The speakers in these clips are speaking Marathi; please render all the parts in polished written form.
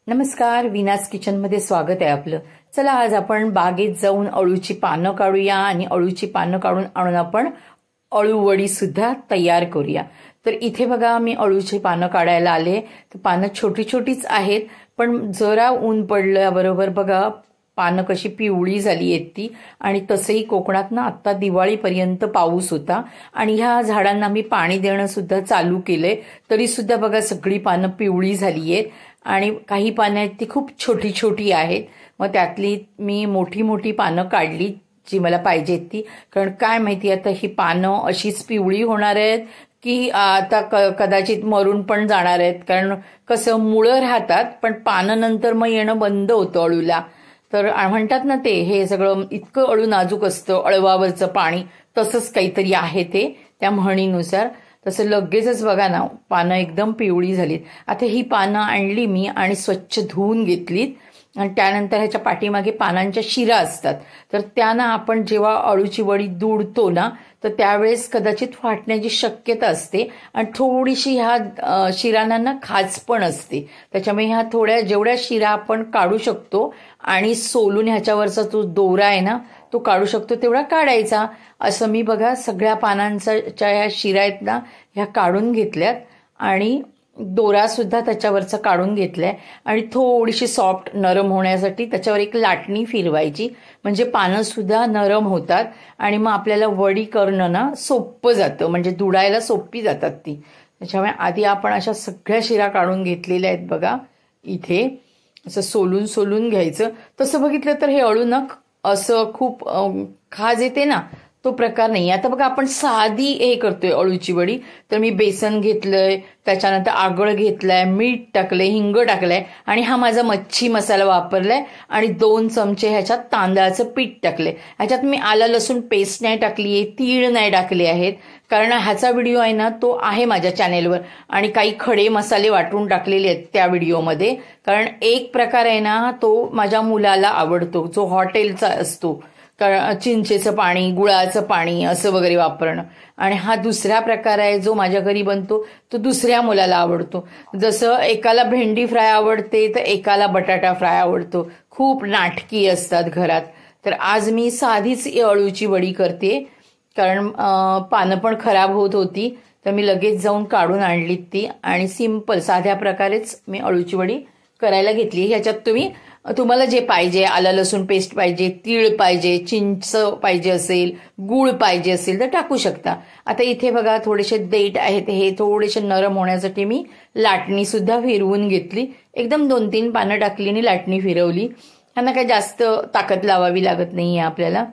नमस्कार, विनास किचनमध्ये स्वागत आहे आपलं। चला आज आपण बागेत जाऊन अळूची पानं काढूया आणि अळूची पानं काढून आणून आपण अळूवडी सुद्धा तयार करूया। तर इथे बघा मी अळूची पानं काढायला आले। तर पानं छोटी छोटीच आहेत, पण जरा ऊन पडल्याबरोबर बघा पानं कशी पिवळी झाली आहेत ती। आणि तसंही कोकणात ना आता दिवाळीपर्यंत पाऊस होता आणि ह्या झाडांना मी पाणी देणं सुद्धा चालू केलंय, तरी सुद्धा बघा सगळी पानं पिवळी झाली आहेत आणि काही पानं आहेत ती खूप छोटी छोटी आहेत। मग त्यातली मी मोठी मोठी पानं काढली जी मला पाहिजेत ती, कारण काय माहिती आता ही पानं अशीच पिवळी होणार आहेत की आता कदाचित मरून पण जाणार आहेत, कारण कसं मुळं राहतात पण पानं नंतर मग येणं बंद होतं अळूला। तर म्हणतात ना ते हे सगळं इतकं अळू नाजूक असतं, अळवावरचं पाणी तसंच काहीतरी आहे ते त्या म्हणीनुसार। तसं लगेचच बघा ना पानं एकदम पिवळी झालीत। आता ही पानं आणली मी आणि स्वच्छ धुवून घेतलीत आणि त्यानंतर ह्याच्या पाठीमागे पानांच्या शिरा असतात, तर त्यांना आपण जेव्हा अळूची वडी दुडतो ना तर त्यावेळेस कदाचित फाटण्याची शक्यता असते आणि थोडीशी ह्या शिरांना खाज पण असते। त्याच्यामुळे ह्या थोड्या जेवढ्या शिरा आपण काढू शकतो आणि सोलून ह्याच्यावरचा जो दोरा आहे ना तो काढू शकतो तेवढा काढायचा। असं मी बघा सगळ्या पानांच्या ह्या शिरा आहेत ना ह्या काढून घेतल्यात आणि दोरा सुद्धा त्याच्यावरचा काढून घेतलाय आणि थोडीशी सॉफ्ट नरम होण्यासाठी त्याच्यावर एक लाटणी फिरवायची, म्हणजे पानं सुद्धा नरम होतात आणि मग आपल्याला वडी करणं ना सोपं जातं, म्हणजे दुडायला सोपी जातात ती। त्याच्यामुळे आधी आपण अशा सगळ्या शिरा काढून घेतलेल्या आहेत बघा। इथे असं सोलून सोलून घ्यायचं। तसं बघितलं तर हे अळू ना असं खूप खाज येते ना तो प्रकार नाही। आता बघा आपण साधी हे करतोय अळूची वडी, तर मी बेसन घेतलंय, त्याच्यानंतर आगळ घेतलाय, मीठ टाकलंय, हिंग टाकलंय आणि हा माझा मच्छी मसाला वापरलाय आणि 2 चमचे ह्याच्यात तांदळाचं पीठ टाकलंय। ह्याच्यात मी आलं लसूण पेस्ट नाही टाकलीये, तीळ नाही टाकले आहेत, कारण ह्याचा व्हिडिओ आहे ना तो आहे माझ्या चॅनेलवर आणि काही खडे मसाले वाटून टाकलेले आहेत त्या व्हिडिओमध्ये। कारण एक प्रकार आहे ना तो माझ्या मुलाला आवडतो जो हॉटेलचा असतो, चिंचेचं पाणी, गुळाचं पाणी असं वगैरे वापरणं, आणि हा दुसरा प्रकार आहे जो माझ्या घरी बनतो तो दुसऱ्या मुलाला आवडतो। जसं एकाला भेंडी फ्राय आवडते तर एकाला बटाटा फ्राय आवडतो, खूप नाटकी असतात घरात। तर आज मी साधीच अळूची वडी करते, कारण पानं पण खराब होत होती, तर मी लगेच जाऊन काढून आणली ती आणि सिंपल साध्या प्रकारेच मी अळूची वडी करायला घेतली। ह्याच्यात तुम्हाला जे पाहिजे, आलं लसूण पेस्ट पाहिजे, तीळ पाहिजे, चिंच पाहिजे असेल, गूळ पाहिजे असेल तर टाकू शकता। आता इथे बघा थोडेसे देठ आहेत, हे थोडेसे नरम होण्यासाठी मी लाटणी सुद्धा फिरवून घेतली। एकदम 2-3 पानं टाकली आणि लाटणी फिरवली, ह्यांना काही जास्त ताकद लावावी लागत नाहीये आपल्याला।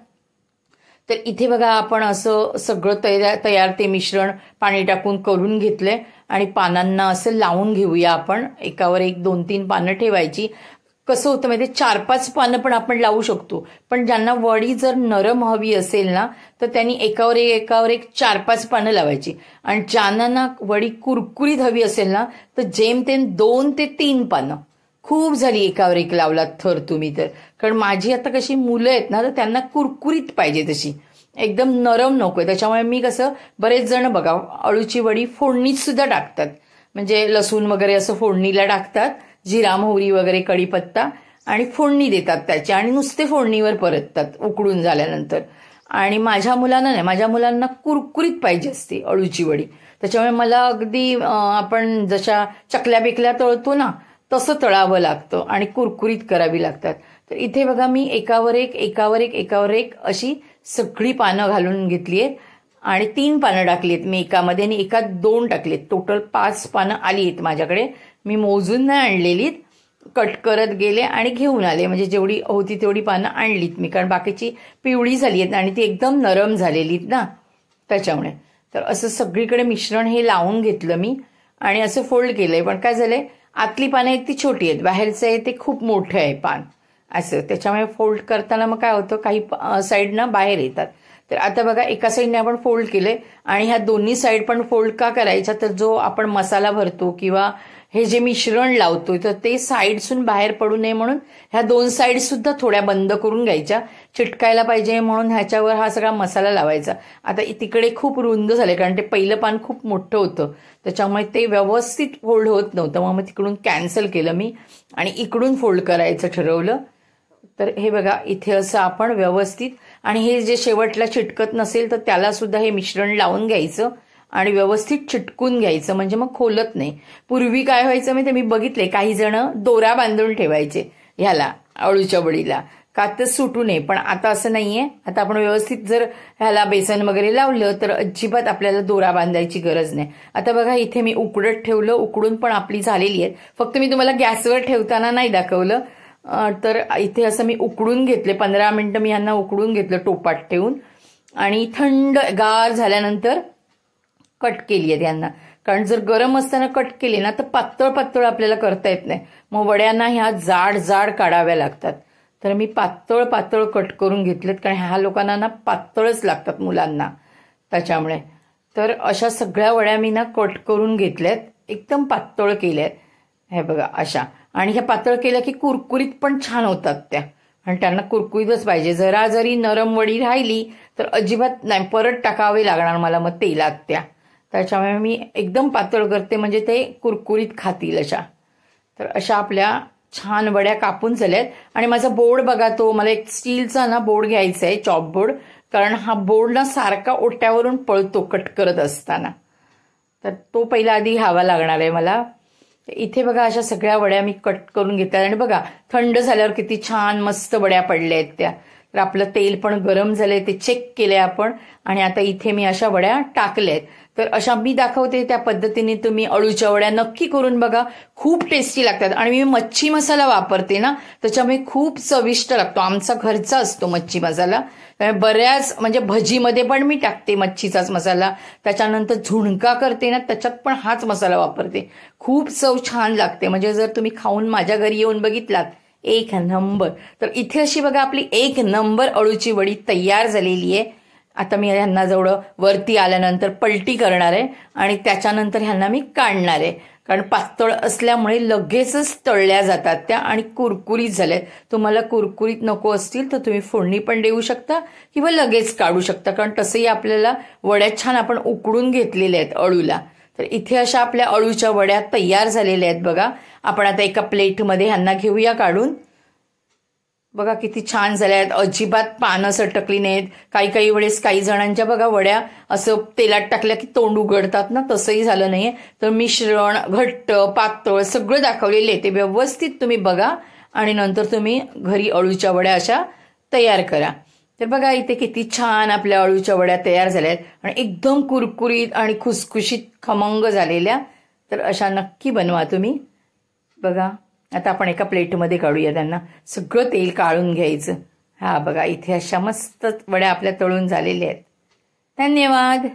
तर इथे बघा आपण असं सगळं तयार ते मिश्रण पाणी टाकून करून घेतलंय आणि पानांना असं लावून घेऊया आपण। एकावर एक 2-3 पानं ठेवायची। कसं होतं माहिती, 4-5 पानं पण आपण लावू शकतो, पण ज्यांना वडी जर नरम हवी असेल ना तर त्यांनी एकावर एक 4-5 पानं लावायची, आणि ज्यांना ना वडी कुरकुरीत हवी असेल ना तर जेमतेम 2 ते 3 पानं खूप झाली एकावर एक लावलात थर तुम्ही तर। कारण माझी आता कशी मुलं आहेत ना तर त्यांना कुरकुरीत पाहिजे, तशी एकदम नरम नकोय। त्याच्यामुळे मी कसं, बरेच जण बघा अळूची वडी फोडणीत सुद्धा टाकतात, म्हणजे लसूण वगैरे असं फोडणीला टाकतात, जिरा मोहरी वगैरे कढीपत्ता आणि फोडणी देतात त्याची आणि नुसते फोडणीवर परततात उकडून झाल्यानंतर। आणि माझ्या मुलांना नाही, माझ्या मुलांना कुरकुरीत पाहिजे असते अळूची वडी। त्याच्यामुळे मला अगदी आपण जशा चकल्या बिकल्या तळतो ना तसं तळावं लागतं आणि कुरकुरीत करावी लागतात। तर इथे बघा मी एकावर एक अशी सगळी पानं घालून घेतली आहेत आणि 3 पानं टाकली आहेत मी एकामध्ये आणि एकात 2 टाकलेत। टोटल 5 पानं आली आहेत माझ्याकडे, मी मोजून नाही आणलेलीत, कट करत गेले आणि घेऊन आले, म्हणजे जेवढी होती तेवढी पानं आणलीत मी, कारण बाकीची पिवळी झाली आहेत आणि ती एकदम नरम झालेलीत ना त्याच्यामुळे। तर असं सगळीकडे मिश्रण हे लावून घेतलं मी आणि असं फोल्ड केलंय, पण काय झालंय आतली पानं आहेत ती छोटी आहेत, बाहेरचं आहे ते खूप मोठं आहे पान असं। त्याच्यामुळे फोल्ड करताना मग काय होतं, काही साईडनं बाहेर येतात। तर आता बघा एका साईडने आपण फोल्ड केलंय आणि ह्या दोन्ही साईड पण फोल्ड का करायचा, तर जो आपण मसाला भरतो किंवा हे जे मिश्रण लावतोय तर ते साईड्सून बाहेर पडू नये म्हणून ह्या 2 साईड सुद्धा थोड्या बंद करून घ्यायच्या, चिटकायला पाहिजे म्हणून ह्याच्यावर हा सगळा मसाला लावायचा. आता तिकडे खूप रुंद झाले कारण ते पहिलं पान खूप मोठं होतं, त्याच्यामुळे ते व्यवस्थित फोल्ड होत नव्हतं. मग तिकडून कॅन्सल केलं मी आणि इकडून फोल्ड करायचं ठरवलं. तर हे बघा इथे असं आपण व्यवस्थित, आणि हे जे शेवटला चिटकत नसेल तर त्याला सुद्धा हे मिश्रण लावून घ्यायचं आणि व्यवस्थित चिटकून घ्यायचं, म्हणजे मग खोलत नाही. पूर्वी काय व्हायचं मी बघितले, काही जण दोरा बांधून ठेवायचे ह्याला अळूच्या वडीला, का तर सुटू नये. पण आता असं नाहीये. आता आपण व्यवस्थित जर ह्याला बेसन वगैरे लावलं तर अजिबात आपल्याला दोरा बांधायची गरज नाही. आता बघा इथे मी उकडत ठेवलं, उकडून पण आपली झालेली आहेत. फक्त मी तुम्हाला गॅसवर ठेवताना नाही दाखवलं. तर इथे असं मी उकडून घेतले, 15 मिनिटं मी ह्यांना उकडून घेतलं टोपात ठेवून, आणि थंड गार झाल्यानंतर कट केली आहेत यांना. कारण जर गरम असताना कट केली ना तर पातळ पातळ आपल्याला करता येत नाही, मग वड्यांना ह्या जाड जाड काढाव्या लागतात. तर मी पातळ पातळ कट करून घेतलेत, कारण ह्या लोकांना ना पातळच लागतात मुलांना, त्याच्यामुळे. तर अशा सगळ्या वड्या मी ना कट करून घेतल्यात, एकदम पातळ केल्यात. हे बघा अशा. आणि ह्या पातळ केल्या की कुरकुरीत पण छान होतात त्या, आणि त्यांना कुरकुरीतच पाहिजे. जरा जरी नरम वडी राहिली तर अजिबात नाही, परत टाकावे लागणार मला मग तेलात त्या. त्याच्यामुळे मी एकदम पातळ करते, म्हणजे ते कुरकुरीत खातील अशा. तर अशा आपल्या छान वड्या कापून झाल्यात. आणि माझा बोर्ड बघा, तो मला एक स्टीलचा ना बोर्ड घ्यायचा आहे, चॉप बोर्ड, कारण हा बोर्ड ना सारखा ओट्यावरून पळतो कट करत असताना. तर तो पहिला आधी घ्यावा लागणार आहे मला. इथे बघा अशा सगळ्या वड्या मी कट करून घेतल्या, आणि बघा थंड झाल्यावर किती छान मस्त वड्या पडल्या आहेत त्या. तर आपलं तेल पण गरम झालंय, ते चेक केलंय आपण, आणि आता इथे मी अशा वड्या टाकल्यात. तर अशा मी दाखवते त्या पद्धतीने तुम्ही अळूच्या वड्या नक्की करून बघा, खूप टेस्टी लागतात. आणि मी मच्छी मसाला वापरते ना, त्याच्यामुळे खूप चविष्ट लागतो. आमचा घरचा असतो मच्छी मसाला, बऱ्याच म्हणजे भजीमध्ये पण मी टाकते मच्छीचाच मसाला. त्याच्यानंतर झुणका करते ना त्याच्यात पण हाच मसाला वापरते. खूप चव छान लागते, म्हणजे जर तुम्ही खाऊन माझ्या घरी येऊन बघितलात, एक नंबर. तर इथे अशी बघा आपली एक नंबर अळूची वडी तयार झालेली आहे. आता मी ह्यांना जवळ वरती आल्यानंतर पलटी करणार आहे, आणि त्याच्यानंतर ह्यांना मी काढणार आहे, कारण पातळ असल्यामुळे लगेचच तळल्या जातात त्या, आणि कुरकुरीत झाल्यात. तुम्हाला कुरकुरीत नको असतील तर तुम्ही फोडणी पण देऊ शकता किंवा लगेच काढू शकता, कारण तसंही आपल्याला वड्या छान आपण उकडून घेतलेल्या आहेत अळूला. तर इथे अशा आपल्या अळूच्या वड्या तयार झालेल्या आहेत बघा. आपण आता एका प्लेटमध्ये ह्यांना घेऊया काढून. बघा किती छान झाल्या आहेत, अजिबात पानं सटकली नाहीत. काही वेळेस काही जणांच्या बघा वड्या असं तेलात टाकल्या की तोंड उघडतात ना, तसंही झालं नाहीये. तर मिश्रण घट्ट पातळ सगळं दाखवलेलं आहे, ते व्यवस्थित तुम्ही बघा, आणि नंतर तुम्ही घरी अळूच्या वड्या अशा तयार करा. तर बघा इथे किती छान आपल्या अळूच्या वड्या तयार झाल्या आहेत, आणि एकदम कुरकुरीत आणि खुसखुशीत खमंग झालेल्या. तर अशा नक्की बनवा तुम्ही. बघा आता आपण एका प्लेटमध्ये काढूया त्यांना, सगळं तेल काढून घ्यायचं. हा बघा इथे अशा मस्त वड्या आपल्या तळून झालेल्या आहेत. धन्यवाद.